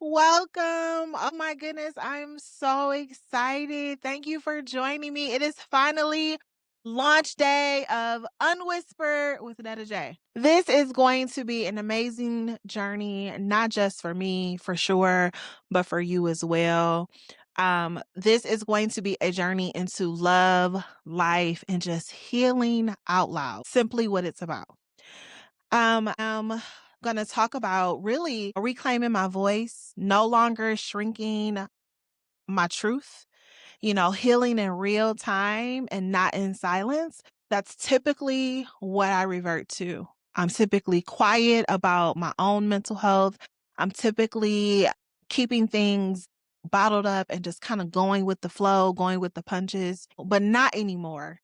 Welcome. Oh my goodness, I'm so excited. Thank you for joining me. It is finally launch day of Unwhispered with Netta J. This is going to be an amazing journey, not just for me, for sure, but for you as well. This is going to be a journey into love, life, and just healing out loud. Simply what it's about. I'm going to talk about really reclaiming my voice, no longer shrinking my truth, healing in real time and not in silence. That's typically what I revert to. I'm typically quiet about my own mental health. I'm typically keeping things bottled up and just kind of going with the flow, going with the punches, but not anymore.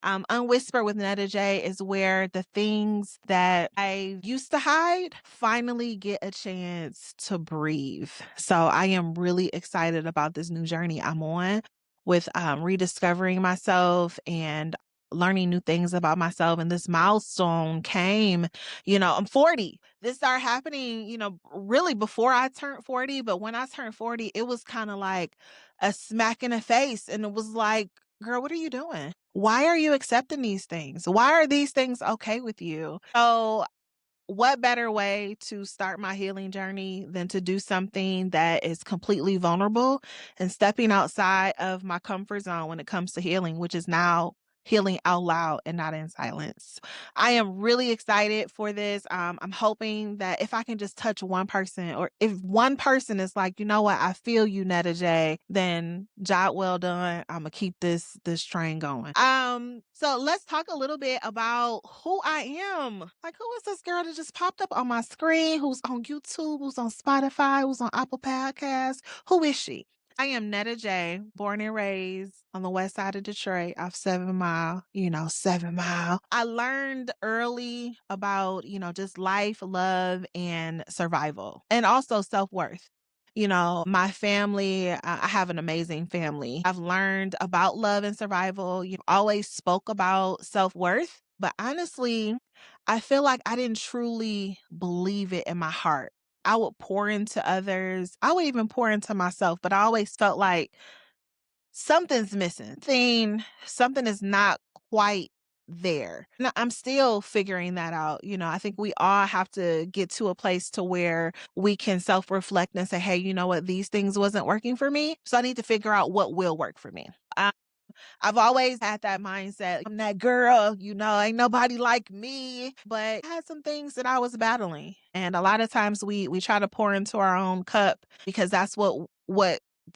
Unwhispered with Netta J is where the things that I used to hide finally get a chance to breathe. So I am really excited about this new journey I'm on with rediscovering myself and learning new things about myself. And this milestone came, I'm 40. This started happening, really before I turned 40. But when I turned 40, it was kind of like a smack in the face. And it was like, girl, what are you doing? Why are you accepting these things? Why are these things okay with you? So, what better way to start my healing journey than to do something that is completely vulnerable and stepping outside of my comfort zone when it comes to healing, which is now healing out loud and not in silence. I am really excited for this. I'm hoping that if I can just touch one person, or if one person is like, you know what, I feel you, Netta J, then job well done. I'm gonna keep this train going. So let's talk a little bit about who I am. Like, who is this girl that just popped up on my screen? Who's on YouTube? Who's on Spotify? Who's on Apple Podcasts? Who is she? I am Netta J, born and raised on the west side of Detroit off 7 Mile, 7 Mile. I learned early about, just life, love, and survival, and also self-worth. My family, I have an amazing family. I've learned about love and survival. You always spoke about self-worth, but honestly, I feel like I didn't truly believe it in my heart. I would pour into others. I would even pour into myself, but I always felt like something's missing. Something is not quite there. Now, I'm still figuring that out. I think we all have to get to a place to where we can self-reflect and say, hey, you know what? These things wasn't working for me. So I need to figure out what will work for me. I've always had that mindset. I'm that girl, ain't nobody like me. But I had some things that I was battling. And a lot of times we try to pour into our own cup because that's what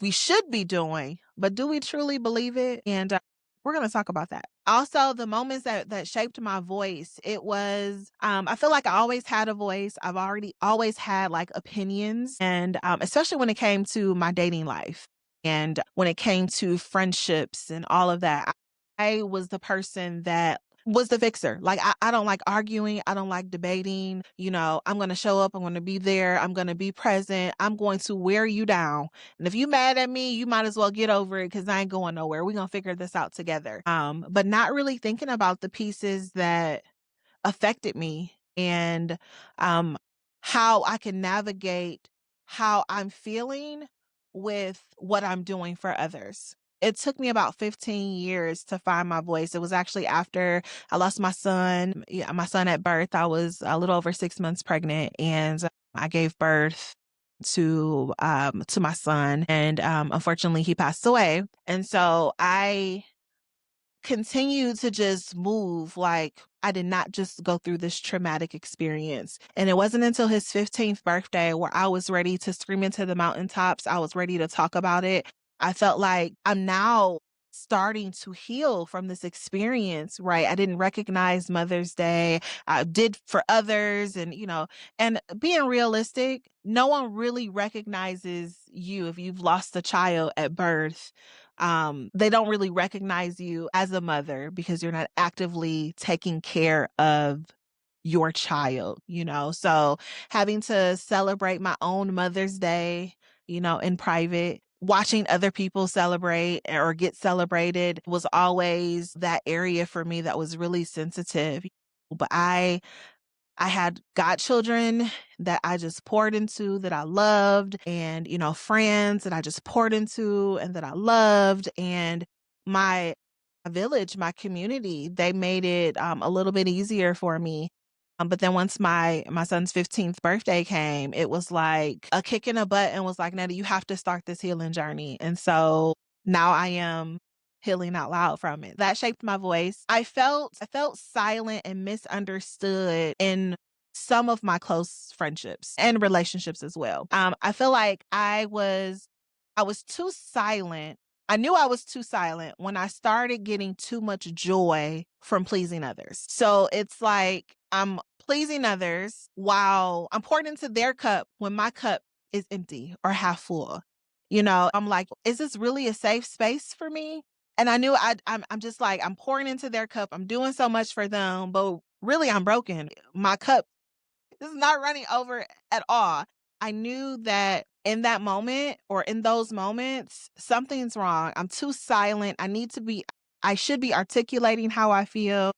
we should be doing. But do we truly believe it? And we're going to talk about that. Also, the moments that shaped my voice, it was, I feel like I always had a voice. I've already always had like opinions. And especially when it came to my dating life. And when it came to friendships and all of that, I was the person that was the fixer. Like, I don't like arguing. I don't like debating. I'm going to show up. I'm going to be there. I'm going to be present. I'm going to wear you down. And if you mad at me, you might as well get over it because I ain't going nowhere. We're going to figure this out together. But not really thinking about the pieces that affected me and how I can navigate how I'm feeling with what I'm doing for others. It took me about 15 years to find my voice. It was actually after I lost my son. Yeah, my son at birth. I was a little over 6 months pregnant, and I gave birth to my son, and unfortunately he passed away. And so I continue to just move like I did not just go through this traumatic experience. And it wasn't until his 15th birthday where I was ready to scream into the mountaintops. I was ready to talk about it. I felt like I'm now starting to heal from this experience, right? I didn't recognize Mother's Day. I did for others. And being realistic, no one really recognizes you if you've lost a child at birth. They don't really recognize you as a mother because you're not actively taking care of your child. So having to celebrate my own Mother's Day, in private, watching other people celebrate or get celebrated was always that area for me that was really sensitive. But I I had godchildren that I just poured into, that I loved, and, friends that I just poured into and that I loved. And my village, my community, they made it a little bit easier for me. But then once my son's 15th birthday came, it was like a kick in the butt and was like, Netta, you have to start this healing journey. And so now I am healing out loud from it. That shaped my voice. I felt silent and misunderstood in some of my close friendships and relationships as well. I feel like I was too silent. I knew I was too silent when I started getting too much joy from pleasing others. So it's like I'm pleasing others while I'm pouring into their cup when my cup is empty or half full. I'm like, is this really a safe space for me? And I knew I'm just like, I'm pouring into their cup. I'm doing so much for them, but really I'm broken. My cup is not running over at all. I knew that in that moment or in those moments, something's wrong. I'm too silent. I should be articulating how I feel.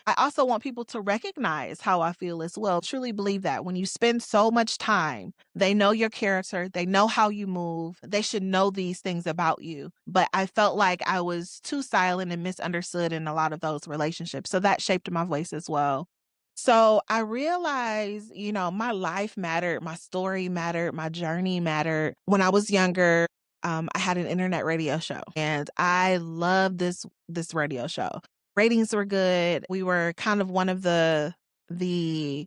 I also want people to recognize how I feel as well. Truly believe that when you spend so much time, they know your character, they know how you move, they should know these things about you. But I felt like I was too silent and misunderstood in a lot of those relationships. So that shaped my voice as well. So I realized, my life mattered, my story mattered, my journey mattered. When I was younger, I had an internet radio show and I loved this radio show. Ratings were good. We were kind of one of the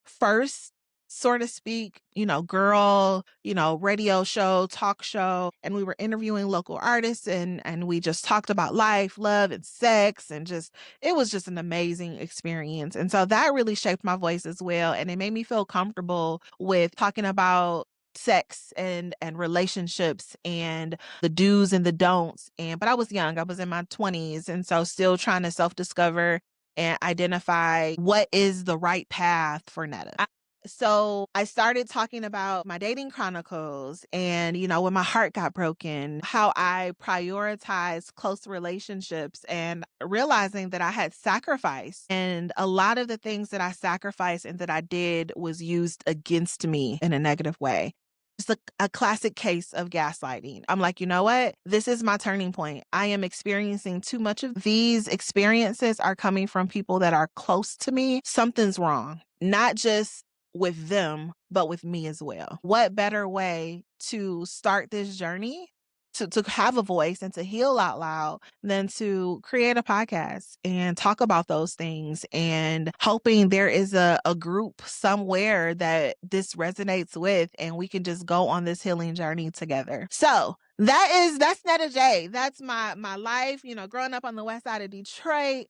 first, so to speak, girl, radio show, talk show. And we were interviewing local artists and we just talked about life, love, and sex, and just it was just an amazing experience. And so that really shaped my voice as well. And it made me feel comfortable with talking about sex and relationships and the do's and the don'ts. But I was young. I was in my 20s, and so still trying to self-discover and identify what is the right path for Netta. So I started talking about my dating chronicles and, when my heart got broken, how I prioritized close relationships and realizing that I had sacrificed. And a lot of the things that I sacrificed and that I did was used against me in a negative way. It's a classic case of gaslighting. I'm like, you know what? This is my turning point. I am experiencing too much of these experiences are coming from people that are close to me. Something's wrong. Not just with them, but with me as well. What better way to start this journey to have a voice and to heal out loud than to create a podcast and talk about those things and hoping there is a group somewhere that this resonates with and we can just go on this healing journey together. So that's Netta J. That's my life, growing up on the west side of Detroit,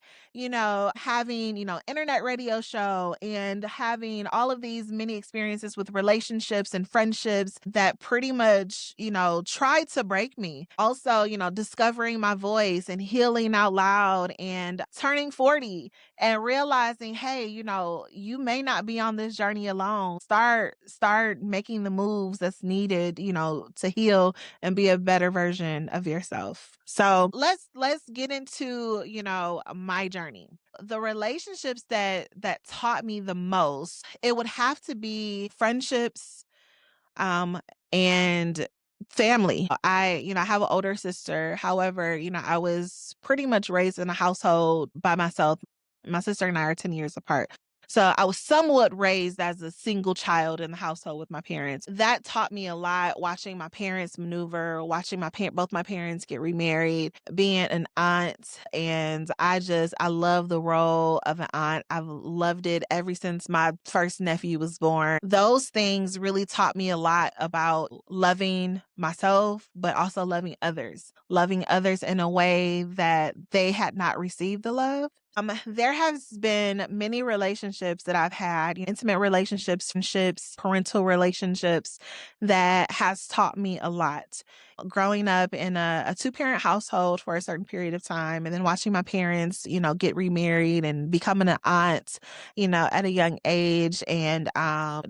having, internet radio show and having all of these many experiences with relationships and friendships that pretty much, tried to break me. Also, discovering my voice and healing out loud and turning 40 and realizing, hey, you may not be on this journey alone. Start making the moves that's needed, to heal and be a better version of yourself. So let's get into, my journey. The relationships that taught me the most, it would have to be friendships, and family. I have an older sister. However, I was pretty much raised in a household by myself. My sister and I are 10 years apart. So I was somewhat raised as a single child in the household with my parents. That taught me a lot, watching my parents maneuver, watching both my parents get remarried, being an aunt. And I love the role of an aunt. I've loved it ever since my first nephew was born. Those things really taught me a lot about loving myself, but also loving others in a way that they had not received the love. There has been many relationships that I've had, intimate relationships, friendships, parental relationships that has taught me a lot. growing up in a two-parent household for a certain period of time, and then watching my parents, get remarried and becoming an aunt, at a young age, and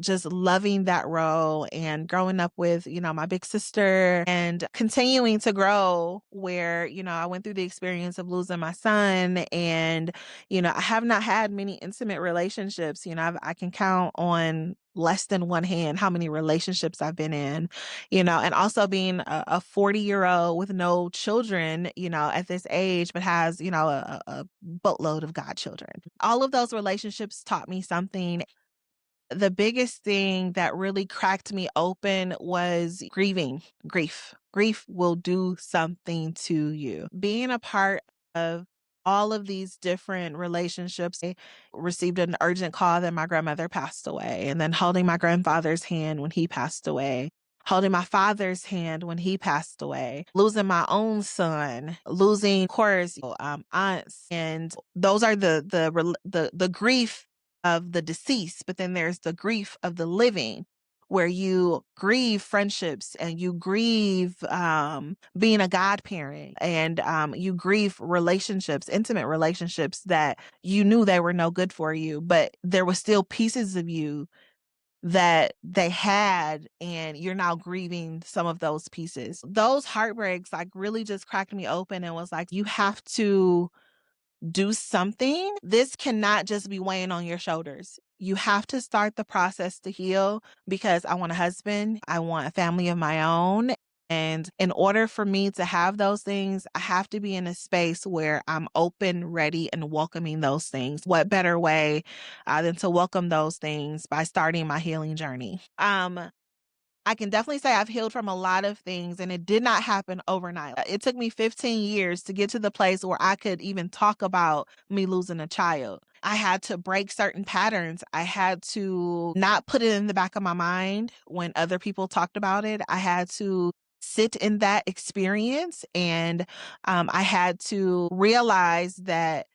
just loving that role, and growing up with, my big sister, and continuing to grow where, I went through the experience of losing my son, and, I have not had many intimate relationships. I can count on less than one hand how many relationships I've been in, and also being a 40-year-old with no children, at this age, but has, a boatload of godchildren. All of those relationships taught me something. The biggest thing that really cracked me open was grief. Grief will do something to you. Being a part of all of these different relationships, I received an urgent call that my grandmother passed away, and then holding my grandfather's hand when he passed away, holding my father's hand when he passed away, losing my own son, losing, of course, aunts, and those are the grief of the deceased, but then there's the grief of the living, where you grieve friendships, and you grieve being a godparent, and you grieve relationships, intimate relationships that you knew they were no good for you, but there were still pieces of you that they had, and you're now grieving some of those pieces. Those heartbreaks like really just cracked me open and was like, you have to do something. This cannot just be weighing on your shoulders. You have to start the process to heal, because I want a husband, I want a family of my own. And in order for me to have those things, I have to be in a space where I'm open, ready, and welcoming those things. What better way than to welcome those things by starting my healing journey? I can definitely say I've healed from a lot of things, and it did not happen overnight. It took me 15 years to get to the place where I could even talk about me losing a child. I had to break certain patterns. I had to not put it in the back of my mind when other people talked about it. I had to sit in that experience, and I had to realize that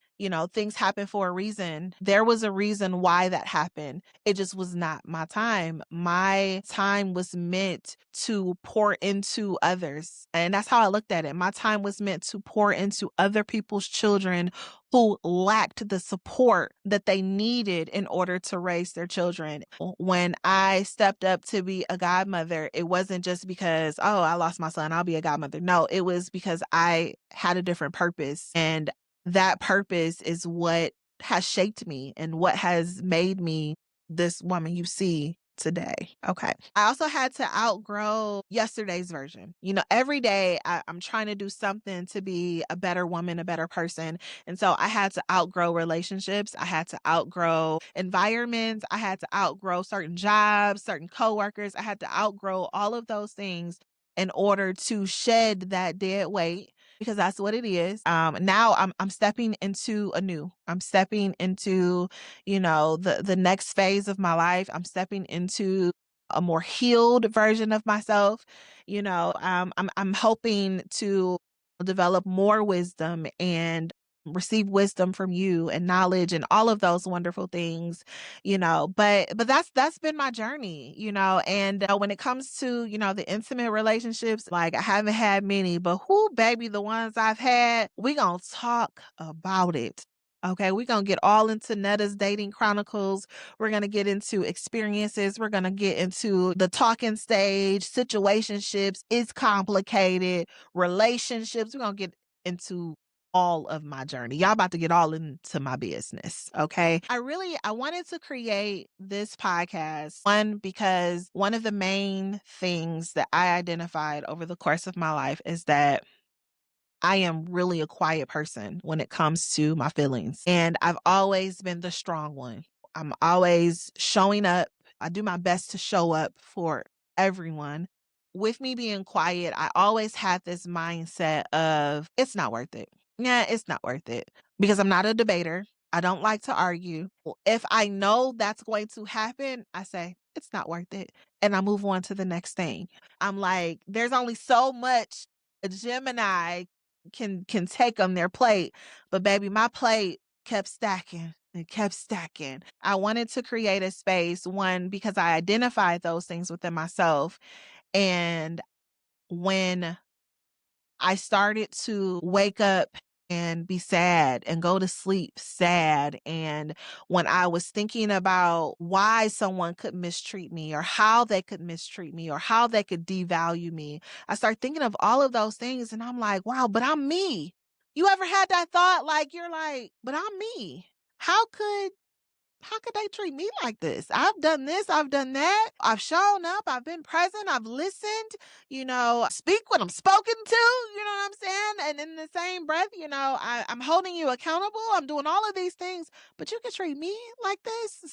things happen for a reason. There was a reason why that happened. It just was not my time. My time was meant to pour into others. And that's how I looked at it. My time was meant to pour into other people's children who lacked the support that they needed in order to raise their children. When I stepped up to be a godmother, it wasn't just because, oh, I lost my son, I'll be a godmother. No, it was because I had a different purpose. And that purpose is what has shaped me and what has made me this woman you see today. Okay. I also had to outgrow yesterday's version. Every day I'm trying to do something to be a better woman, a better person. And so I had to outgrow relationships. I had to outgrow environments. I had to outgrow certain jobs, certain coworkers. I had to outgrow all of those things in order to shed that dead weight, because that's what it is. Now I'm stepping into I'm stepping into, the next phase of my life. I'm stepping into a more healed version of myself. I'm hoping to develop more wisdom and receive wisdom from you, and knowledge, and all of those wonderful things, but that's been my journey, and when it comes to, the intimate relationships, like I haven't had many, but who, baby, the ones I've had, we gonna talk about it. Okay, we're going to get all into Netta's dating chronicles. We're going to get into experiences. We're going to get into the talking stage, situationships. It's complicated. Relationships. We're going to get into all of my journey. Y'all about to get all into my business. Okay. I wanted to create this podcast, one, because one of the main things that I identified over the course of my life is that I am really a quiet person when it comes to my feelings. And I've always been the strong one. I'm always showing up. I do my best to show up for everyone. With me being quiet, I always had this mindset of it's not worth it. Yeah, it's not worth it, because I'm not a debater. I don't like to argue. If I know that's going to happen, I say it's not worth it, and I move on to the next thing. I'm like, there's only so much a Gemini can take on their plate. But baby, my plate kept stacking and kept stacking. I wanted to create a space, one, because I identified those things within myself. And when I started to wake up and be sad and go to sleep sad. And when I was thinking about why someone could mistreat me or how they could mistreat me or how they could devalue me, I started thinking of all of those things. And I'm like, wow, but I'm me. You ever had that thought? Like, you're like, but I'm me. How could they treat me like this? I've done this, I've done that. I've shown up, I've been present, I've listened, speak when I'm spoken to, you know what I'm saying? And in the same breath, I'm holding you accountable. I'm doing all of these things, but you can treat me like this.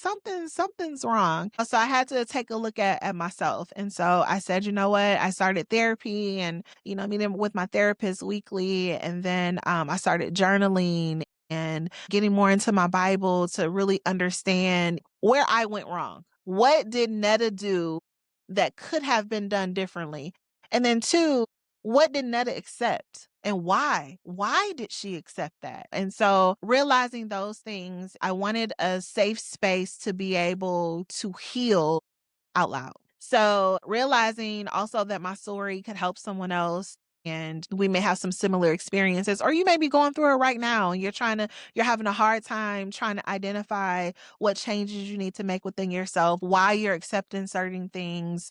Something's wrong. So I had to take a look at myself. And so I said, you know what? I started therapy and, meeting with my therapist weekly. And then I started journaling and getting more into my Bible to really understand where I went wrong. What did Netta do that could have been done differently? And then two, what did Netta accept and why? Why did she accept that? And so realizing those things, I wanted a safe space to be able to heal out loud. So realizing also that my story could help someone else and we may have some similar experiences, or you may be going through it right now and you're having a hard time trying to identify what changes you need to make within yourself, why you're accepting certain things.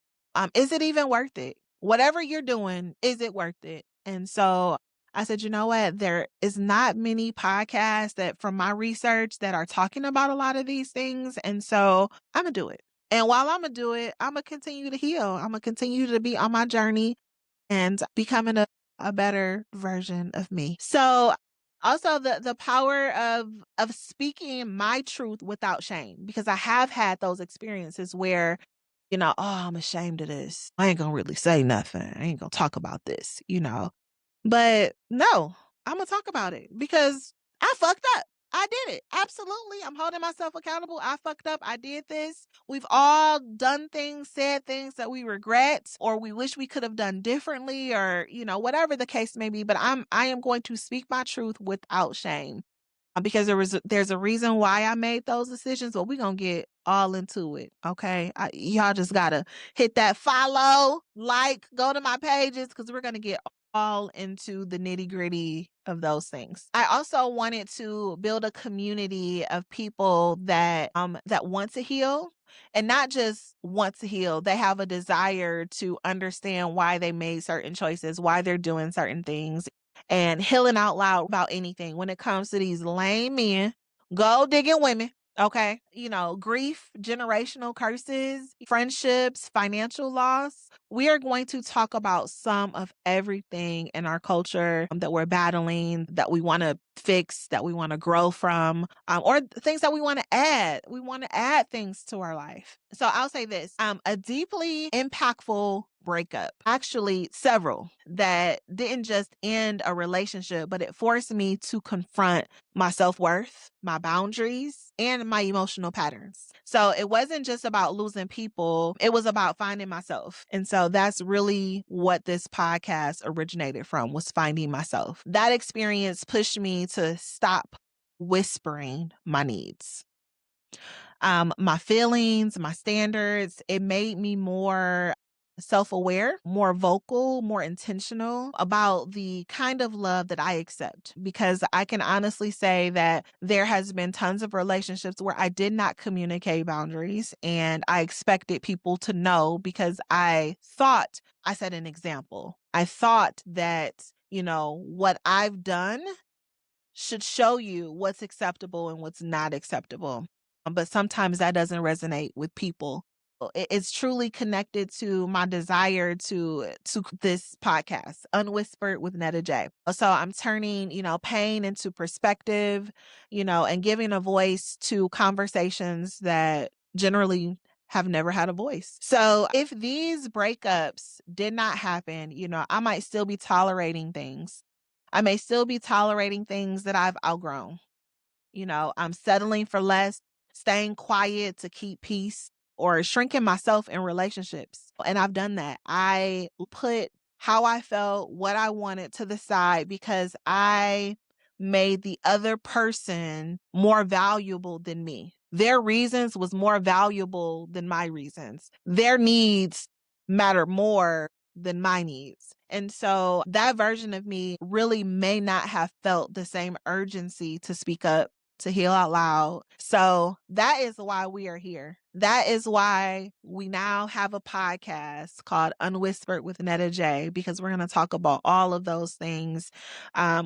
Is it even worth it? Whatever you're doing, is it worth it? And so I said, you know what? There is not many podcasts that from my research that are talking about a lot of these things. And so I'm going to do it. And while I'm going to do it, I'm going to continue to heal. I'm going to continue to be on my journey and becoming a better version of me. So also the power of speaking my truth without shame, because I have had those experiences where, oh, I'm ashamed of this. I ain't going to really say nothing. I ain't going to talk about this. But no, I'm going to talk about it because I fucked up. I did it. Absolutely. I'm holding myself accountable. I fucked up. I did this. We've all done things, said things that we regret or we wish we could have done differently or, whatever the case may be. But I am going to speak my truth without shame. Because there's a reason why I made those decisions, but we're going to get all into it. Okay. Y'all just got to hit that follow, go to my pages because we're going to get all into the nitty gritty of those things. I also wanted to build a community of people that want to heal and not just want to heal. They have a desire to understand why they made certain choices, why they're doing certain things, and healing out loud about anything when it comes to these lame men, gold digging women. Okay. Grief, generational curses, friendships, financial loss. We are going to talk about some of everything in our culture that we're battling, that we want to fix, that we want to grow from, or things that we want to add. We want to add things to our life. So I'll say this, a deeply impactful breakup, actually several, that didn't just end a relationship, but it forced me to confront my self-worth, my boundaries, and my emotional patterns. So it wasn't just about losing people, it was about finding myself. And so that's really what this podcast originated from, was finding myself. That experience pushed me to stop whispering my needs. My feelings, my standards, it made me more self-aware, more vocal, more intentional about the kind of love that I accept. Because I can honestly say that there has been tons of relationships where I did not communicate boundaries and I expected people to know because I thought I set an example. I thought that, what I've done should show you what's acceptable and what's not acceptable. But sometimes that doesn't resonate with people. It's truly connected to my desire to this podcast, Unwhispered with Netta J. So I'm turning, pain into perspective, and giving a voice to conversations that generally have never had a voice. So if these breakups did not happen, I might still be tolerating things. I may still be tolerating things that I've outgrown. I'm settling for less, staying quiet to keep peace, or shrinking myself in relationships. And I've done that. I put how I felt, what I wanted to the side because I made the other person more valuable than me. Their reasons was more valuable than my reasons. Their needs matter more than my needs. And so that version of me really may not have felt the same urgency to speak up, to heal out loud. So that is why we are here. That is why we now have a podcast called Unwhispered with Netta J, because we're going to talk about all of those things.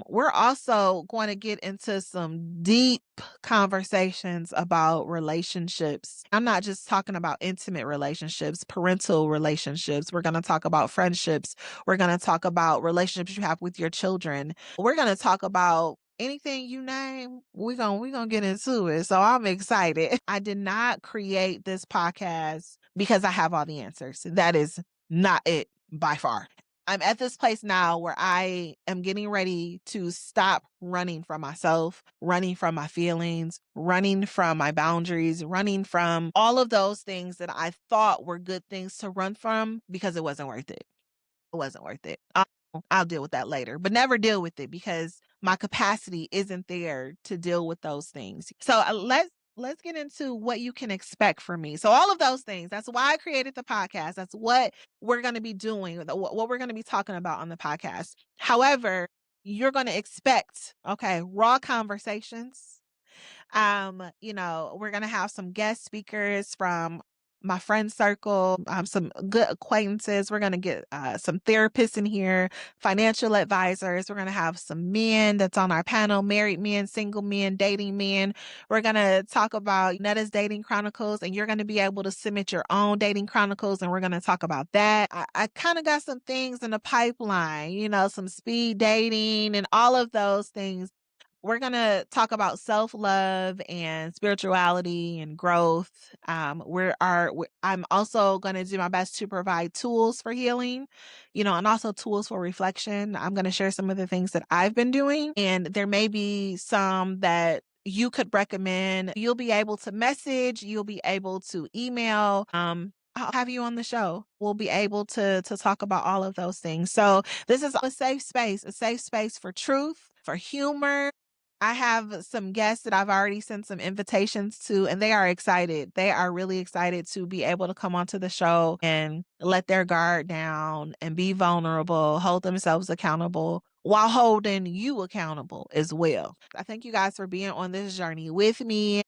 We're also going to get into some deep conversations about relationships. I'm not just talking about intimate relationships, parental relationships. We're going to talk about friendships. We're going to talk about relationships you have with your children. We're going to talk about anything you name. We're gonna get into it. So I'm excited. I did not create this podcast because I have all the answers. That is not it by far. I'm at this place now where I am getting ready to stop running from myself, running from my feelings, running from my boundaries, running from all of those things that I thought were good things to run from because it wasn't worth it. It wasn't worth it. I'll deal with that later, but never deal with it because my capacity isn't there to deal with those things. So let's get into what you can expect from me. So all of those things, that's why I created the podcast. That's what we're going to be doing, what we're going to be talking about on the podcast. However, you're going to expect, okay, raw conversations. We're gonna have some guest speakers from my friend circle, some good acquaintances. We're gonna get some therapists in here, financial advisors. We're gonna have some men that's on our panel, married men, single men, dating men. We're gonna talk about Netta's dating chronicles, and you're gonna be able to submit your own dating chronicles, and we're gonna talk about that. I kind of got some things in the pipeline, some speed dating and all of those things. We're going to talk about self-love and spirituality and growth. I'm also going to do my best to provide tools for healing, and also tools for reflection. I'm going to share some of the things that I've been doing, and there may be some that you could recommend. You'll be able to message, you'll be able to email. I'll have you on the show. We'll be able to talk about all of those things. So this is a safe space for truth, for humor. I have some guests that I've already sent some invitations to, and they are excited. They are really excited to be able to come onto the show and let their guard down and be vulnerable, hold themselves accountable while holding you accountable as well. I thank you guys for being on this journey with me.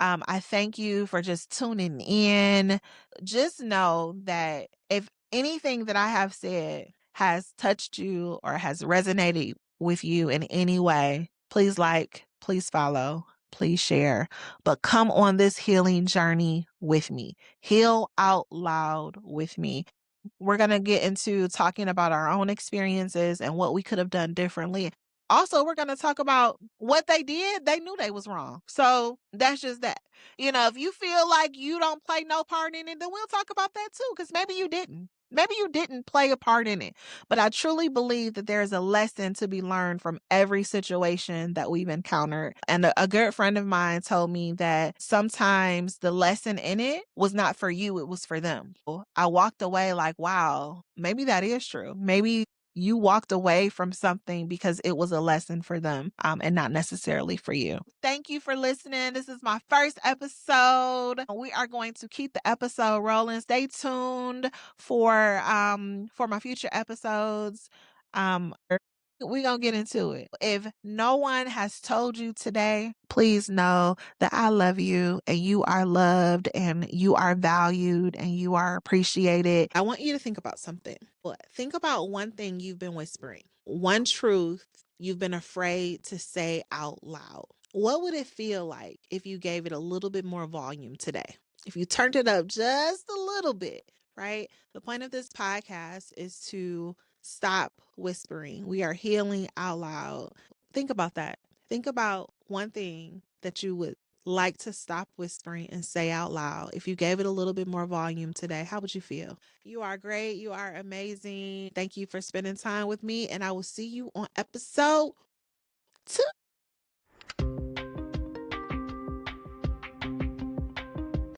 I thank you for just tuning in. Just know that if anything that I have said has touched you or has resonated with you in any way, please like, please follow, please share. But come on this healing journey with me. Heal out loud with me. We're going to get into talking about our own experiences and what we could have done differently. Also, we're going to talk about what they did. They knew they was wrong. So that's just that. If you feel like you don't play no part in it, then we'll talk about that too, because maybe you didn't. Maybe you didn't play a part in it. But I truly believe that there's a lesson to be learned from every situation that we've encountered. And a good friend of mine told me that sometimes the lesson in it was not for you, it was for them. I walked away like, wow, maybe that is true. Maybe you walked away from something because it was a lesson for them, and not necessarily for you. Thank you for listening. This is my first episode. We are going to keep the episode rolling. Stay tuned for my future episodes. We're going to get into it. If no one has told you today, please know that I love you and you are loved and you are valued and you are appreciated. I want you to think about something. Think about one thing you've been whispering, one truth you've been afraid to say out loud. What would it feel like if you gave it a little bit more volume today? If you turned it up just a little bit, right? The point of this podcast is to stop whispering. We are healing out loud. Think about that. Think about one thing that you would like to stop whispering and say out loud. If you gave it a little bit more volume today, how would you feel? You are great. You are amazing. Thank you for spending time with me, and I will see you on episode 2.